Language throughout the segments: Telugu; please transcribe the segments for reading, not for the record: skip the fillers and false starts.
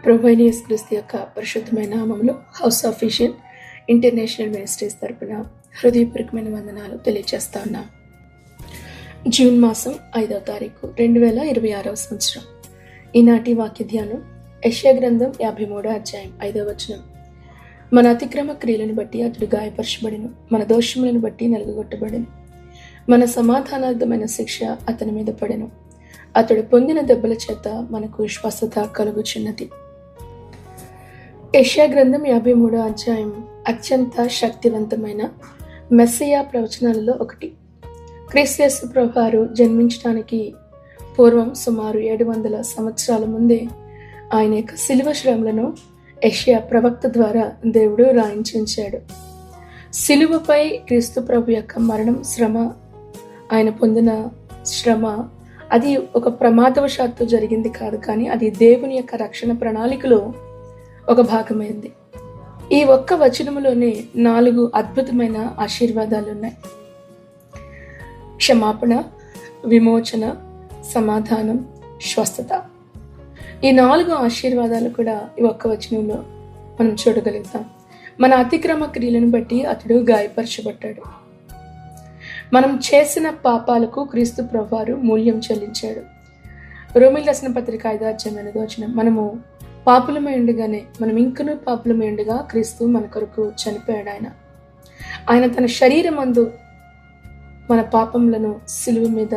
ప్రభువైన యేసుక్రీస్తు యొక్క పరిశుద్ధమైన నామములో house of vision international ministries తరపున హృదయపూర్వకమైన వందనాలు తెలియజేస్తా ఉన్నా. జూన్ మాసం 5వ తారీఖు 2026 సంవత్సరం. ఈనాటి వాక్య ధ్యానం యెషయా గ్రంథం 53వ అధ్యాయం 5వ వచనం. మన అతిక్రమ క్రియలను బట్టి అతడు గాయపరచబడెను, మన దోషములను బట్టి నలుగగొట్టబడెను, మన సమాధానార్థమైన శిక్ష అతని మీద పడెను, అతడు పొందిన దెబ్బల చేత మనకు స్వస్థత కలుగుచున్నది. యెషయా గ్రంథం 53వ అధ్యాయం అత్యంత శక్తివంతమైన మెస్సియా ప్రవచనాలలో ఒకటి. క్రీస్తు ప్రభువారు జన్మించడానికి పూర్వం సుమారు 700 సంవత్సరాల ముందే ఆయన యొక్క శిలువ శ్రమలను యెషయా ప్రవక్త ద్వారా దేవుడు రాయించాడు. శిలువపై క్రీస్తు ప్రభు యొక్క మరణం, శ్రమ, ఆయన పొందిన శ్రమ అది ఒక ప్రమాదవశాత్తు జరిగింది కాదు, కానీ అది దేవుని యొక్క రక్షణ ప్రణాళికలో ఒక భాగమైంది. ఈ ఒక్క వచనములోనే 4 అద్భుతమైన ఆశీర్వాదాలు ఉన్నాయి: క్షమాపణ, విమోచన, సమాధానం, స్వస్థత. ఈ 4 ఆశీర్వాదాలు కూడా ఈ ఒక్క వచనంలో మనం చూడగలుగుతాం. మన అతిక్రమ క్రియలను బట్టి అతడు గాయపరచబడ్డాడు. మనం చేసిన పాపాలకు క్రీస్తు ప్రభువారు మూల్యం చెల్లించాడు. రోమీయులకు రాసిన పత్రిక 5వ అధ్యాయం 8వ వచనం. మనము పాపులమై ఉండగానే, మనం ఇంకనూ పాపులమై ఉండగా క్రీస్తు మన కొరకు చనిపోయాడు. ఆయన తన శరీరమందు మన పాపములను సిలువ మీద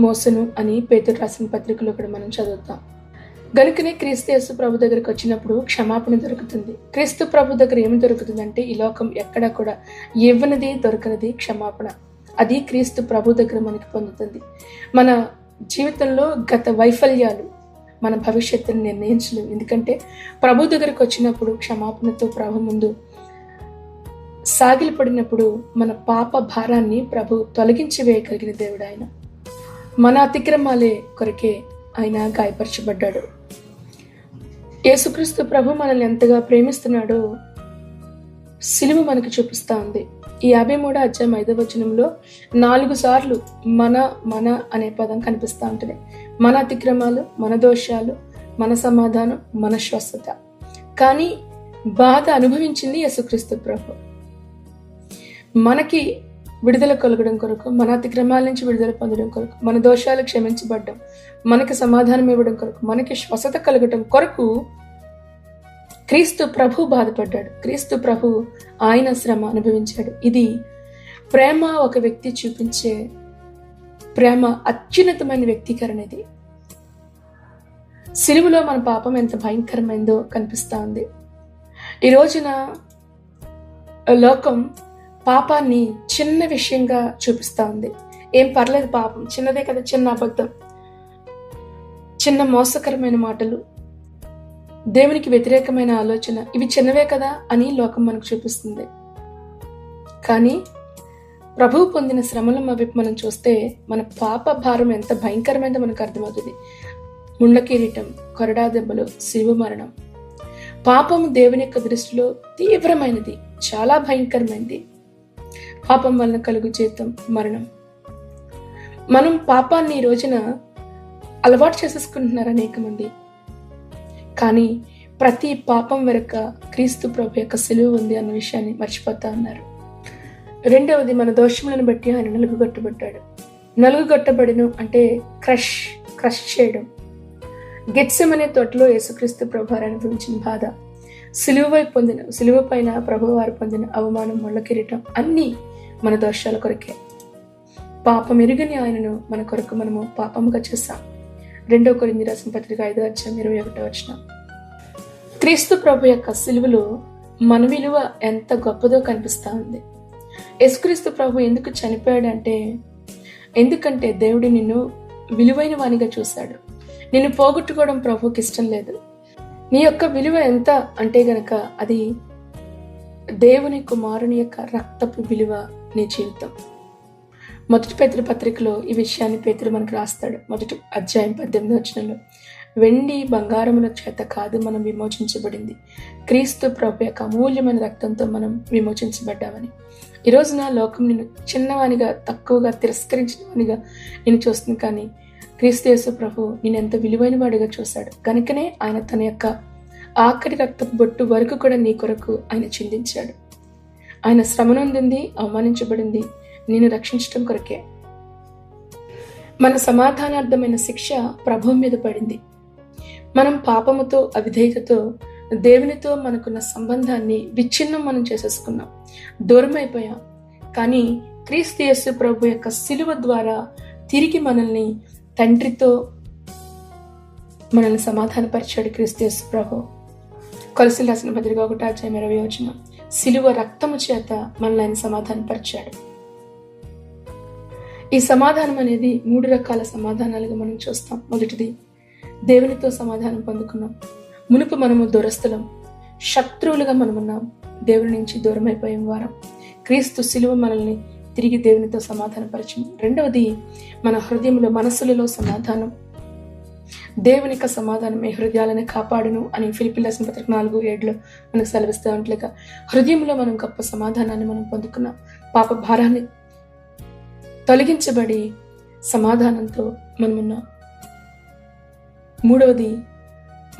మోసను అని పేతురు రాసిన పత్రికలో కూడా మనం చదువుతాం. గనుకనే క్రీస్తు యేసు ప్రభు దగ్గరికి వచ్చినప్పుడు క్షమాపణ దొరుకుతుంది. క్రీస్తు ప్రభు దగ్గర ఏమి దొరుకుతుందంటే, ఈ లోకం ఎక్కడా కూడా ఇవ్వనిది దొరకనిది క్షమాపణ. అది క్రీస్తు ప్రభు దగ్గర మనకి పొందుతుంది. మన జీవితంలో గత వైఫల్యాలు మన భవిష్యత్తును నిర్ణయించలేవు. ఎందుకంటే ప్రభు దగ్గరకు వచ్చినప్పుడు క్షమాపణతో ప్రభు ముందు సాగిలపడినప్పుడు మన పాప భారాన్ని ప్రభు తొలగించి వేయగలిగిన దేవుడు ఆయన. మన అతిక్రమాలే కొరకే ఆయన గాయపరచబడ్డాడు. యేసుక్రీస్తు ప్రభు మనల్ని ఎంతగా ప్రేమిస్తున్నాడో సిలువ మనకు చూపిస్తా ఉంది. ఈ 53వ అధ్యాయం 5వ వచనంలో 4 సార్లు మన అనే పదం కనిపిస్తూ ఉంటుంది. మన అతిక్రమాలు, మన దోషాలు, మన సమాధానం, మన స్వస్థత. కానీ బాధ అనుభవించింది యేసుక్రీస్తు ప్రభు. మనకి విడుదల కలగడం కొరకు, మన అతిక్రమాల నుంచి విడుదల పొందడం కొరకు, మన దోషాలు క్షమించబడ్డం, మనకి సమాధానం ఇవ్వడం కొరకు, మనకి స్వస్థత కలగడం కొరకు క్రీస్తు ప్రభు బాధపడ్డాడు. క్రీస్తు ప్రభు ఆయన శ్రమ అనుభవించాడు. ఇది ప్రేమ, ఒక వ్యక్తి చూపించే ప్రేమ అత్యున్నతమైన వ్యక్తీకరణ. ఇది సిలువలో మన పాపం ఎంత భయంకరమైందో కనిపిస్తా ఉంది. ఈ రోజున లోకం పాపాన్ని చిన్న విషయంగా చూపిస్తా ఉంది. ఏం పర్లేదు, పాపం చిన్నదే కదా, చిన్న అబద్ధం, చిన్న మోసకరమైన మాటలు, దేవునికి వ్యతిరేకమైన ఆలోచన, ఇవి చిన్నవే కదా అని లోకం మనకు చూపిస్తుంది. కానీ ప్రభువు పొందిన శ్రమల వైపు మనం చూస్తే మన పాప భారం ఎంత భయంకరమైనదో మనకు అర్థమవుతుంది. ముళ్ళ కిరీటం, కొరడా దెబ్బలు, శిలువ మరణం. పాపం దేవుని యొక్క దృష్టిలో తీవ్రమైనది, చాలా భయంకరమైనది. పాపం వలన కలుగు జీతం మరణం. మనం పాపాన్ని ఈ రోజున అలవాటు చేసేసుకుంటున్నారు అనేక మంది. కానీ ప్రతి పాపం వెనుక క్రీస్తు ప్రభు యొక్క సిలువ ఉంది అన్న విషయాన్ని మర్చిపోతా ఉన్నారు. రెండవది, మన దోషములను బట్టి ఆయన నలుగుగొట్టబడ్డాడు. నలుగుగొట్టబడిను అంటే క్రష్ చేయడం. గెత్సెమనే తోటలో యేసుక్రీస్తు ప్రభు అనుభవించిన బాధ, సిలువ పైన ప్రభువారు పొందిన అవమానం, ముళ్ళ కిరీటం అన్నీ మన దోషాల కొరకే. పాపం ఎరుగని ఆయనను మన కొరకు మనము పాపముగా చేశాం. 2 కొరింథీయులకు రాసిన పత్రిక 5వ అధ్యాయం 21వ వచనం. క్రీస్తు ప్రభు యొక్క సిలువలో మన విలువ ఎంత గొప్పదో కనిపిస్తా ఉంది. యేసుక్రీస్తు ప్రభు ఎందుకు చనిపోయాడంటే, ఎందుకంటే దేవుడు నిన్ను విలువైన వానిగా చూశాడు. నిన్ను పోగొట్టుకోవడం ప్రభుకి ఇష్టం లేదు. నీ యొక్క విలువ ఎంత అంటే గనక అది దేవుని కుమారుని యొక్క రక్తపు విలువ, నీ జీవితం. మొదటి పేతురు పత్రికలో ఈ విషయాన్ని పేతురు మనకు రాస్తాడు. 1వ అధ్యాయం 18వ వచనంలో, వెండి బంగారముల చేత కాదు మనం విమోచించబడింది, క్రీస్తు ప్రభు యొక్క అమూల్యమైన రక్తంతో మనం విమోచించబడ్డామని. ఈ రోజున లోకం నిన్ను చిన్నవానిగా, తక్కువగా, తిరస్కరించిన వానిగా నేను చూస్తుంది. కానీ క్రీస్తు యేసు ప్రభు నేనెంత విలువైన వాడిగా చూశాడు కనుకనే ఆయన తన యొక్క ఆఖరి రక్తపు బొట్టు వరకు కూడా నీ కొరకు ఆయన చిందించాడు. ఆయన శ్రమనొందింది, అవమానించబడింది నిన్ను రక్షించడం కొరకే. మన సమాధానార్థమైన శిక్ష ప్రభువు మీద పడింది. మనం పాపముతో అవిధేయతతో దేవునితో మనకున్న సంబంధాన్ని విచ్ఛిన్నం మనం చేసేసుకున్నాం, దూరం అయిపోయాం. కానీ క్రీస్తు యేసు ప్రభు యొక్క శిలువ ద్వారా తిరిగి మనల్ని తండ్రితో మనల్ని సమాధానపరిచాడు క్రీస్తు యేసు ప్రభు. కొలసీలు రాసిన పత్రిక 1:20 శిలువ రక్తము చేత మనల్ని ఆయన సమాధానపరిచాడు. ఈ సమాధానం అనేది 3 రకాల సమాధానాలుగా మనం చూస్తాం. మొదటిది, దేవునితో సమాధానం పొందుకున్నాం. మునుపు మనము దూరస్థులం, శత్రువులుగా మనమున్నాం, దేవుని నుంచి దూరం అయిపోయాం వారం. క్రీస్తు శిలువ మనల్ని తిరిగి దేవునితో సమాధానపరచము. రెండవది, మన హృదయంలో మనసులలో సమాధానం. దేవుని యొక్క సమాధానం మీ హృదయాలను కాపాడును అని ఫిలిప్పీయుల రాసిన పత్రిక 4:7 మనకు సెలవిస్తూ ఉంటలేక హృదయంలో మనం గొప్ప సమాధానాన్ని మనం పొందుకున్నాం. పాప భారాన్ని తొలగించబడి సమాధానంతో మనమున్నాం. మూడవది,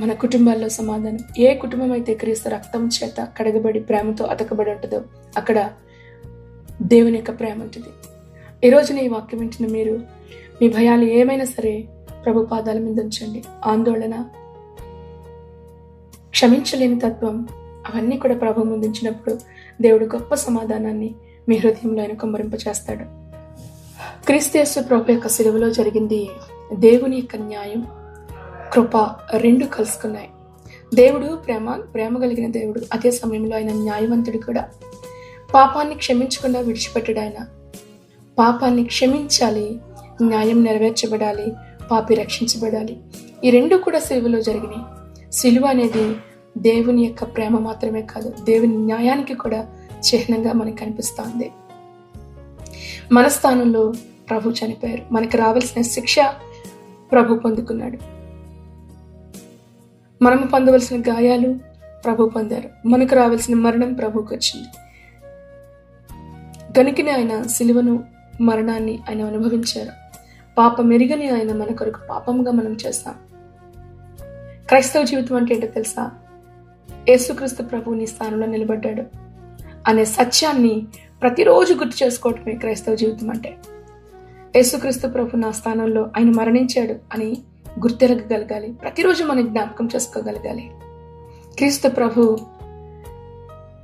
మన కుటుంబాల్లో సమాధానం. ఏ కుటుంబం అయితే క్రీస్తు రక్తం చేత కడగబడి ప్రేమతో అతకబడి ఉంటుందో అక్కడ దేవుని యొక్క ప్రేమ ఉంటుంది. ఈ రోజున ఈ వాక్యం వింటున్న మీరు మీ భయాలు ఏమైనా సరే ప్రభు పాదాల మీద ఉంచండి. ఆందోళన, క్షమించలేని తత్వం అవన్నీ కూడా ప్రభు ముందుంచినప్పుడు దేవుడు గొప్ప సమాధానాన్ని మీ హృదయంలో ఆయన కుమ్మరింపచేస్తాడు. క్రీస్తు యేసు ప్రభు యొక్క శిలువలో జరిగింది దేవుని యొక్క న్యాయం, కృప రెండు కలుసుకున్నాయి. దేవుడు ప్రేమ కలిగిన దేవుడు, అదే సమయంలో ఆయన న్యాయవంతుడు కూడా. పాపాన్ని క్షమించకుండా విడిచిపెట్టాడు ఆయన. పాపాన్ని క్షమించాలి, న్యాయం నెరవేర్చబడాలి, పాపి రక్షించబడాలి. ఈ రెండు కూడా సిలువలో జరిగినాయి. సిలువ అనేది దేవుని యొక్క ప్రేమ మాత్రమే కాదు, దేవుని న్యాయానికి కూడా చిహ్నంగా మనకు కనిపిస్తోంది. మన స్థానంలో ప్రభు చనిపోయారు. మనకు రావాల్సిన శిక్ష ప్రభు పొందుకున్నాడు. మనము పొందవలసిన గాయాలు ప్రభు పొందారు. మనకు రావాల్సిన మరణం ప్రభుకు వచ్చింది. కనుకనే ఆయన సిలువను, మరణాన్ని ఆయన అనుభవించారు. పాపం ఎరుగని ఆయన మన కొరకు పాపంగా మనం చేస్తాం. క్రైస్తవ జీవితం అంటే ఏంటో తెలుసా? యేసుక్రీస్తు ప్రభు నీ స్థానంలో నిలబడ్డాడు అనే సత్యాన్ని ప్రతిరోజు గుర్తు చేసుకోవటమే క్రైస్తవ జీవితం అంటే. యేసుక్రీస్తు ప్రభు నా స్థానంలో ఆయన మరణించాడు అని గుర్తెరగగలగాలి. ప్రతిరోజు మనం జ్ఞాపకం చేసుకోగలగాలి. క్రీస్తు ప్రభు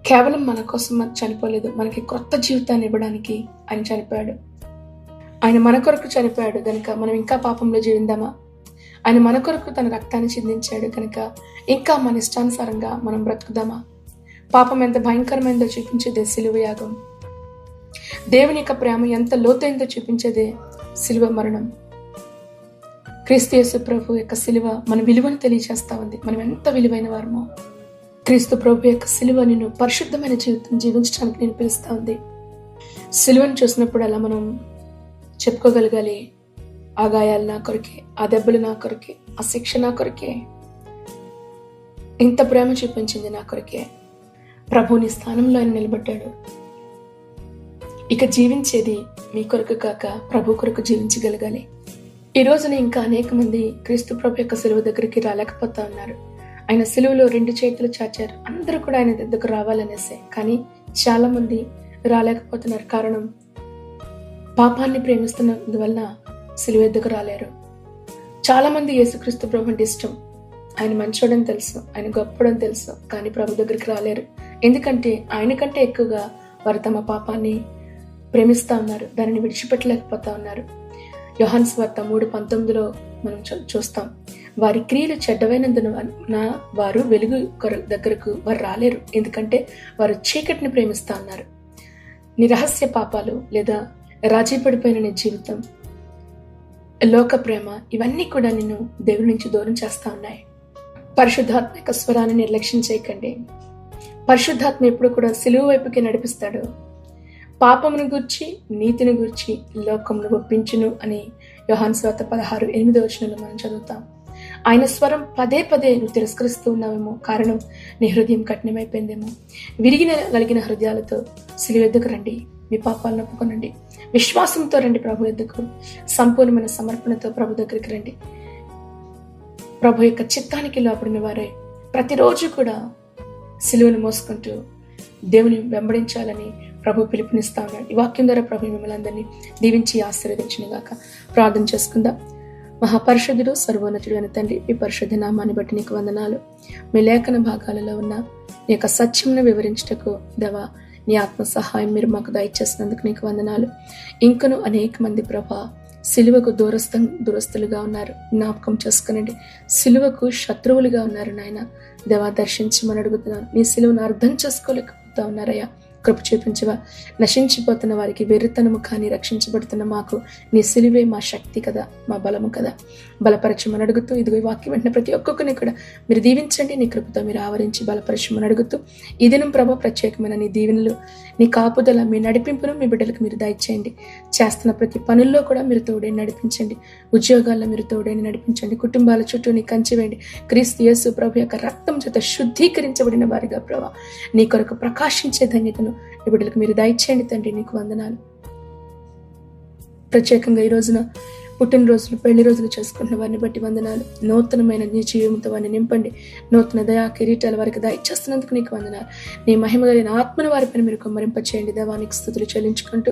కేవలం మన కోసం చనిపోలేదు, మనకి కొత్త జీవితాన్ని ఇవ్వడానికి ఆయన చనిపోయాడు. ఆయన మన కొరకు చనిపోయాడు కనుక మనం ఇంకా పాపంలో జీవిందామా? ఆయన మన కొరకు తన రక్తాన్ని చిందించాడు కనుక ఇంకా మన ఇష్టానుసారంగా మనం బ్రతుకుదామా? పాపం ఎంత భయంకరమైందో చూపించేదే సిలువ యాగం. దేవుని యొక్క ప్రేమ ఎంత లోతైందో చూపించేదే సిలువ మరణం. క్రీస్తు యేసు ప్రభు యొక్క సిలువ మన విలువను తెలియజేస్తా ఉంది. మనం ఎంత విలువైన వారమో. క్రీస్తు ప్రభు యొక్క సిలువ నిన్ను పరిశుద్ధమైన జీవితం జీవించడానికి నేను పిలుస్తా ఉంది. సిలువను చూసినప్పుడు అలా మనం చెప్పుకోగలగాలి, ఆ గాయాలు నా కొరకే, ఆ దెబ్బలు నా కొరకే, ఆ శిక్ష నా కొరకే, ఇంత ప్రేమ చూపించింది నా కొరకే. ప్రభుని స్థానంలో ఆయన నిలబడ్డాడు. ఇక జీవించేది మీ కొరకు కాక ప్రభు కొరకు జీవించగలగాలి. ఈ రోజున ఇంకా అనేక మంది క్రీస్తు ప్రభు యొక్క సిలువ దగ్గరికి రాలేకపోతా ఉన్నారు. ఆయన సిలువలో 2 చేతులు చాచారు. అందరూ కూడా ఆయన దగ్గరకు రావాలనేసే, కానీ చాలా మంది రాలేకపోతున్నారు. కారణం, పాపాన్ని ప్రేమిస్తున్నందువలన సిలువ ఎద్దుకు రాలేరు. చాలా మంది యేసుక్రీస్తు ప్రభు అంటే ఇష్టం, ఆయన మంచోడని తెలుసు, ఆయన గొప్పడని తెలుసు, కానీ ప్రభు దగ్గరికి రాలేరు. ఎందుకంటే ఆయన కంటే ఎక్కువగా వారు తమ పాపాన్ని ప్రేమిస్తా ఉన్నారు, దానిని విడిచిపెట్టలేకపోతా ఉన్నారు. యోహాను సువార్త 3:19 మనం చూస్తాం, వారి క్రియలు చెడ్డవైనందున వారు వెలుగు దగ్గరకు వారు రాలేరు, ఎందుకంటే వారు చీకటిని ప్రేమిస్తా ఉన్నారు. నీ రహస్య పాపాలు లేదా రాజీ పడిపోయిన నీ జీవితం, లోక ప్రేమ, ఇవన్నీ కూడా నిన్ను దేవుడి నుంచి దూరం చేస్తా ఉన్నాయి. పరిశుద్ధాత్మ యొక్క స్వరాన్ని నిర్లక్ష్యం చేయకండి. పరిశుద్ధాత్మ ఎప్పుడు కూడా సిలువ వైపుకి నడిపిస్తాడు. పాపమును గూర్చి, నీతిని గూర్చి లోకమును ఒప్పించును అని యోహాను సువార్త 16:8 మనం చదువుతాం. ఆయన స్వరం పదే పదే నువ్వు తిరస్కరిస్తూ ఉన్నావేమో, కారణం నీ హృదయం కఠినమైపోయిందేమో. విరిగిన కలిగిన హృదయాలతో సిలువ ఎద్దుకు రండి, మీ పాపాలను ఒప్పుకొనండి. విశ్వాసంతో రండి ప్రభు యొద్దకు. సంపూర్ణమైన సమర్పణతో ప్రభు దగ్గరికి రండి. ప్రభు యొక్క చిత్తానికి లోపడిన వారే ప్రతిరోజు కూడా సిలువను మోసుకుంటూ దేవుని వెంబడించాలని ప్రభు పిలుపునిస్తా ఉన్నాడు. ఈ వాక్యం ద్వారా ప్రభు మిమ్మల్ని అందరినీ దీవించి ఆశీర్వదించిన గాక. ప్రార్థన చేసుకుందాం. మహాపరిషుద్ధుడు సర్వోన్నతుడు అయిన తండ్రి, మీ పరిశుద్ధ నామాన్ని బట్టి నీకు వందనాలు. మీ లేఖన భాగాలలో ఉన్న నీ యొక్క సత్యమును వివరించుటకు దేవా నీ ఆత్మ సహాయం మీరు మాకు దయచేసినందుకు నీకు వందనాలు. ఇంకను అనేక మంది ప్రభా సిలువకు దూరస్తులుగా ఉన్నారు, జ్ఞాపకం చేసుకునండి. సిలువకు శత్రువులుగా ఉన్నారు నాయన. దేవా దర్శించమని అడుగుతున్నాను. నీ సిలువను అర్థం చేసుకోలేకపోతా ఉన్నారయ్యా. కృప చూపించవా. నశించిపోతున్న వారికి వెర్రితనము కానీ రక్షించబడుతున్న మాకు నీ సిలువే మా శక్తి కదా, మా బలము కదా. బలపరచమని అడుగుతూ ఇదిగో ఈ వాక్యం వెంటనే ప్రతి ఒక్కొక్కరిని కూడా మీరు దీవించండి. నీ కృపతో మీరు ఆవరించి బలపరచమని అడుగుతూ ఈ దినం ప్రభా ప్రత్యేకమైన నీ దీవెనలు, నీ కాపుదల, మీ నడిపింపును మీ బిడ్డలకు మీరు దయచేయండి. చేస్తున్న ప్రతి పనుల్లో కూడా మీరు తోడేని నడిపించండి. ఉద్యోగాల్లో మీరు తోడేని నడిపించండి. కుటుంబాల చుట్టూ నీ కంచి వేయండి. క్రీస్తు యేసు ప్రభు యొక్క రక్తం చేత శుద్ధీకరించబడిన వారిగా ప్రభా నీ కొరకు ప్రకాశించే ధన్యతను ఈ బిడ్డలకు మీరు దయచేయండి తండ్రి. నీకు వందనాలు. ప్రత్యేకంగా ఈ రోజున పుట్టినరోజులు, పెళ్లి రోజులు చేసుకుంటున్న వారిని బట్టి వందనాలు. నూతనమైన నీ జీవంతో వారిని నింపండి. నూతన దయా కిరీటాల వారికి దయచేస్తున్నందుకు నీకు వందనాలు. నీ మహిమ కలిగిన ఆత్మను వారిపైన మీరు కుమ్మరింపచేయండి. దేవానికి స్తుతులు చెల్లించుకుంటూ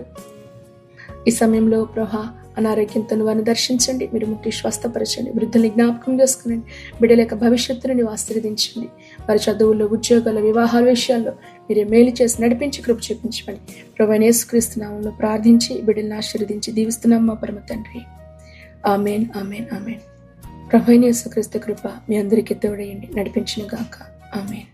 ఈ సమయంలో ప్రభా అనారోగ్యంతో వారిని దర్శించండి. మీరు ముట్టి స్వస్థపరచండి. వృద్ధుల్ని జ్ఞాపకం చేసుకునండి. బిడ్డల యొక్క భవిష్యత్తును నీవు ఆశీర్వదించండి. వారి చదువుల్లో, ఉద్యోగాల, వివాహాల విషయాల్లో మీరే మేలు చేసి నడిపించి కృప చూపించమని ప్రభువైన యేసుక్రీస్తు నామములో ప్రార్థించి బిడ్డలను ఆశీర్వదించి దీవిస్తున్నాం మా పరమ తండ్రి. ఆమేన్, ఆమేన్, ఆమేన్. ప్రభువైన యేసుక్రీస్తు కృప మీ అందరికీ తోడయండి, నడిపించును గాక. ఆమేన్.